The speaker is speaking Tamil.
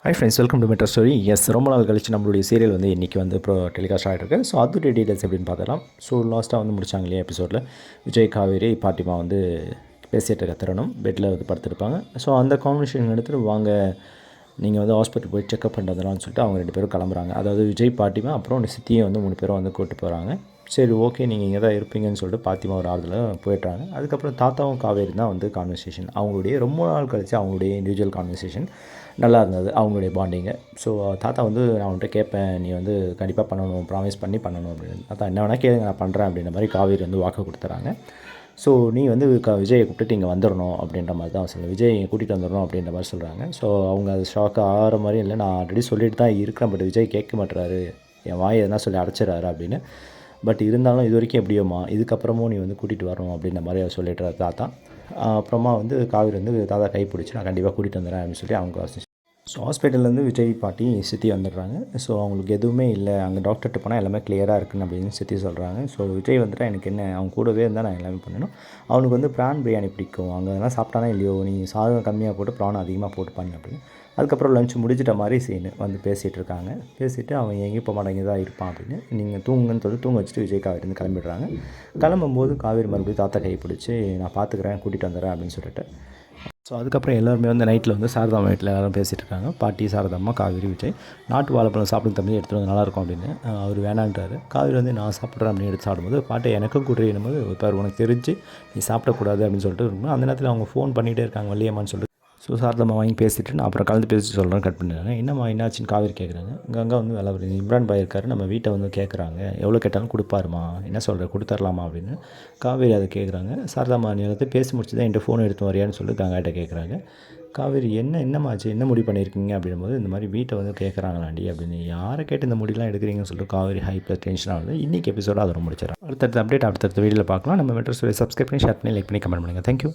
Hi friends, welcome to metro story. Yes, ரொம்ப நாள் கழிச்சு நம்மளுடைய சீரியல் வந்து இன்றைக்கி வந்து இப்போ டெலிகாஸ்ட் ஆகிட்டு ஸோ அதோடைய டீட்டெயில்ஸ் எப்படின்னு பார்க்கலாம். ஸோ லாஸ்ட்டாக வந்து முடிச்சாங்க இல்லையா எபிசோடில், விஜய் காவேரி பாட்டிமா வந்து பேசிகிட்டு இருக்க தருணம் பெட்டில் வந்து படுத்திருப்பாங்க. ஸோ அந்த கான்வர்சேஷன் எடுத்துகிட்டு வாங்க, நீங்கள் வந்து ஹாஸ்பிட்டல் போய் செக்அப் பண்ணிட்டு வந்துடலாம்னு சொல்லிட்டு அவங்க 2 பேரும் கிளம்புறாங்க. அதாவது விஜய் பாட்டிமா அப்புறம் சித்தியை வந்து 3 பேரும் வந்து கூப்பிட்டு போகிறாங்க. சரி, ஓகே, நீங்கள் இங்கே தான் இருப்பீங்கன்னு சொல்லிட்டு பாத்திமா ஒரு ஆறுதலாக போய்ட்றாங்க. அதுக்கப்புறம் தாத்தாவும் காவேரி தான் வந்து கான்வர்சேஷன், அவங்களுடைய ரொம்ப நாள் கழித்து அவங்களுடைய இண்டிவிஜுவல் கான்வர்சேஷன் நல்லா இருந்தது, அவங்களுடைய பாண்டிங்கு. ஸோ தாத்தா வந்து நான் அவன்கிட்ட கேட்பேன், நீ வந்து கண்டிப்பாக பண்ணணும், ப்ராமிஸ் பண்ணி பண்ணணும் அப்படின்னு. தாத்தா என்ன வேணால் கேளுங்க, நான் பண்ணுறேன் அப்படின்ற மாதிரி காவேரி வந்து வாக்கு கொடுத்துறாங்க. ஸோ நீ வந்து விஜயை கூப்பிட்டுட்டு இங்கே வந்துடணும் அப்படின்ற மாதிரி தான் சொல்லுவேன், விஜய் கூட்டிகிட்டு வந்துடணும் அப்படின்ற மாதிரி சொல்கிறாங்க. ஸோ அவங்க அது ஷாக் ஆகிற மாதிரி இல்லை, நான் ஆல்ரெடி சொல்லிட்டு தான் இருக்கிறேன், பட் விஜய் கேட்க மாட்டுறாரு, என் வாயை எதனா சொல்லி அடைச்சிடறாரு அப்படின்னு. பட் இருந்தாலும் இது வரைக்கும் எப்படியோம்மா, இதுக்கப்புறமும் நீ வந்து கூட்டிகிட்டு வரணும் அப்படின்ற மாதிரி அவர் சொல்லிடுறாரு தாத்தா. அப்புறமா வந்து காவேரி வந்து தாத்தா கை பிடிச்சி நான் கண்டிப்பாக கூட்டிகிட்டு வந்துடுறேன் அப்படின்னு சொல்லி அவங்க ஸோ ஹாஸ்பிட்டல்லேருந்து விஜய் பாட்டி சித்தி வந்துடுறாங்க. ஸோ அவங்களுக்கு எதுவுமே இல்லை, அங்கே டாக்டர்கிட்ட போனால் எல்லாமே கிளியராக இருக்குன்னு அப்படின்னு சித்தி சொல்கிறாங்க. ஸோ விஜய் வந்துட்டு எனக்கு என்ன, அவங்க கூடவே இருந்தால் நான் எல்லாமே பண்ணணும், அவனுக்கு வந்து ப்ரான் பிரியாணி பிடிக்கும், அங்கே அதெல்லாம் சாப்பிட்டானே இல்லையோ, நீ சாதம் கம்மியாக போட்டு ப்ரான் அதிகமாக போட்டு பண்ணு அப்படின்னு. அதுக்கப்புறம் லஞ்ச் முடிச்சிட்ட மாதிரி சீனு வந்து பேசிகிட்டு இருக்காங்க. பேசிவிட்டு அவன் எங்கேயும் போக மாட்டேங்க தான் இருப்பான் அப்படின்னு, நீங்கள் தூங்குன்னு சொல்லி தூங்க வச்சுட்டு விஜய் காவேரி கிளம்பிடுறாங்க. கிளம்பும்போது காவேரி மறுபடியும் தாத்தா கை பிடிச்சி நான் பார்த்துக்கிறேன், கூட்டிகிட்டு வந்துடுறேன் அப்படின்னு சொல்லிட்டு. ஸோ அதுக்கப்புறம் எல்லாருமே வந்து நைட்டில் வந்து சாரதாம்மா வீட்டில் எல்லோரும் பேசிகிட்டு இருக்காங்க. பாட்டி, சாரதாம்மா, காவேரி, விஜய். நாட்டு வாழைப்பழம் சாப்பிடும் தம்பி எடுத்துகிட்டு வந்து நல்லாயிருக்கும் அப்படின்னு அவர் வேணான்றாரு. காவேரி வந்து நான் சாப்பிட்றேன் அப்படின்னு எடுத்து சாப்பிடும்போது பாட்டி எனக்கும் கூட்டும்போது இப்போ உனக்கு தெரிஞ்சு நீ சாப்பிடக்கூடாது அப்படின்னு சொல்லிட்டு இருக்கும்போது அந்த நேரத்தில் அவங்க ஃபோன் பண்ணிகிட்டே இருக்காங்க வள்ளியம்மான்னு சொல்லிட்டு. ஸோ சாரதாம்மா வாங்கி பேசிவிட்டு நான் அப்புறம் கலந்து பேசி சொல்கிறேன், கட் பண்ணிடுறாங்க. என்னம்மா என்னாச்சுன்னு காவேரி கேட்குறாங்க. அங்கே வந்து வேலை வருது, இம்ரான் பாய் இருக்காரு, நம்ம வீட்டை வந்து கேட்குறாங்க, எவ்வளோ கேட்டாலும் கொடுப்பாருமா, என்ன சொல்கிற, கொடுத்துர்லாமா அப்படின்னு காவேரி அதை கேட்குறாங்க. சாரதாம்மா நீ எல்லாத்தையும் பேசி முடிச்சு தான் என்கிட்ட ஃபோன் எடுத்து வரையான்னு சொல்லிட்டு கங்காட்ட கேட்குறாங்க. காவேரி என்னம்மாச்சு, என்ன முடிவு பண்ணியிருக்கீங்க அப்படின்போது இந்த மாதிரி வீட்டை வந்து கேட்குறாங்களாண்டி அப்படின்னு. யாரை கேட்டு இந்த முடியெலாம் எடுக்கிறீங்கன்னு சொல்லிட்டு காவேரி ஹைப்பர் டென்ஷன் ஆகுது. இன்றைக்கி எபிசோட அதை முடிச்சிடறேன். அடுத்தடுத்த அப்டேட் அடுத்தடுத்த வீடியோவில் பார்க்கலாம். நம்ம மெட்ரோ ஸ்டோரி சப்ஸ்கிரைப் பண்ணி ஷேர் பண்ணி லைக் பண்ணி கமெண்ட் பண்ணுங்கள். தேங்க்யூ.